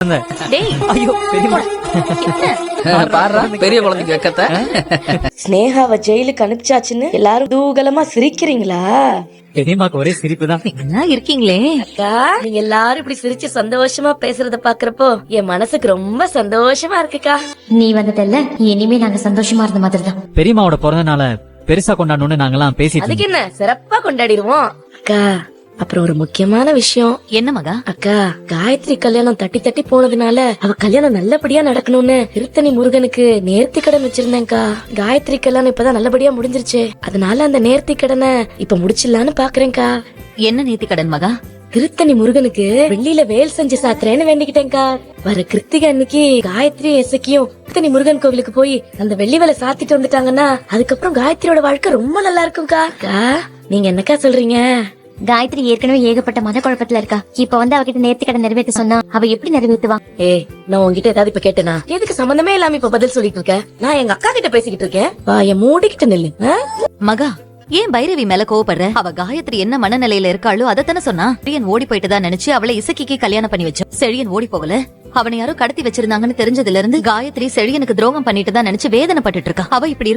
டேய் ஐயோ பெரியம்மா பாரு பெரிய குழந்தைக்கு வைக்கத்த. ஸ்னேகாவை ஜெயிலுக்கு அனுப்பிச்சாச்சுன்னு எல்லாரும் தூகலமா சிரிக்கிறீங்களா? பெரியம்மாக்கு ஒரே சிரிப்பு தான். என்ன இருக்கீங்களே அக்கா, நீங்க எல்லாரும் இப்படி சிரிச்சு சந்தோஷமா பேசுறத பாக்குறப்போ என் மனசுக்கு ரொம்ப சந்தோஷமா இருக்குக்கா. நீ வந்ததல்ல இனிமே நாங்க சந்தோஷமா இருந்த மாதிரி தான். பெரியம்மாவோட பிறந்த நாள பெருசா கொண்டாடணும்னு நாங்கெல்லாம் பேசிட்டு அதுக்கு என்ன, சிறப்பா கொண்டாடிடுவோம். அக்கா, அப்புறம் ஒரு முக்கியமான விஷயம். என்ன மகா? அக்கா, காயத்ரி கல்யாணம் தட்டி தட்டி போனதுனால அவ கல்யாணம் நல்லபடியா நடக்கணும்னு திருத்தணி முருகனுக்கு நேர்த்தி கடன் வச்சிருந்தேன்க்கா. காயத்ரி கல்யாணம் இப்பதான் நல்லபடியா முடிஞ்சிருச்சு. அதனால அந்த நேர்த்தி கடனை இப்ப முடிச்சிடலான்னு பாக்குறேன்க்கா. என்ன நேர்த்தி கடன் மகா? திருத்தணி முருகனுக்கு வெள்ளியில வேல் செஞ்சு சாத்துறேன்னு வேண்டிக்கிட்டேன்க்கா. வர கிருத்திகை அன்னைக்கு காயத்ரி எசக்கியும் திருத்தணி முருகன் கோவிலுக்கு போய் அந்த வெள்ளி வேலை சாத்திட்டு வந்துட்டாங்கன்னா அதுக்கப்புறம் காயத்ரியோட வாழ்க்கை ரொம்ப நல்லா இருக்கும்க்கா. அக்கா, நீங்க என்னக்கா சொல்றீங்க? காயத்ரி ஏற்கனவே ஏகப்பட்ட மன குழப்பத்துல இருக்கா. இப்ப வந்து அவகிட்ட நேர்த்தி கடன் நிறைவேற்ற சொன்னா அவ எப்படி நிறைவேற்றுவா? நான் உங்ககிட்ட ஏதாவது இப்ப கேட்டேனா? எதுக்கு சம்பந்தமே இல்லாம இப்ப பதில் சொல்லிட்டு இருக்கேன்? நான் எங்க அக்கா கிட்ட பேசிக்கிட்டு இருக்கேன். வாய மூடிக்கிட்டு நில்லு. மகா, ஏன் பைரவி மேல கோவப்படுற? அவ காயத்ரி என்ன மனநிலையில இருக்காளோ அதத்தானே சொன்னா. செழியன் ஓடி போயிட்டுதான் நினைச்சு அவளை இசக்கிக்கு கல்யாணம் பண்ணி வச்சோம். செழியன் ஓடி போகல, அவனை யாரோ கடத்தி வச்சிருந்தாங்கன்னு தெரிஞ்சதுல இருந்து காயத்ரி செழியனுக்கு துரோகம் பண்ணிட்டு தான் நினைச்சு வேதனை பட்டுட்டு இருக்கா. அவ இப்படி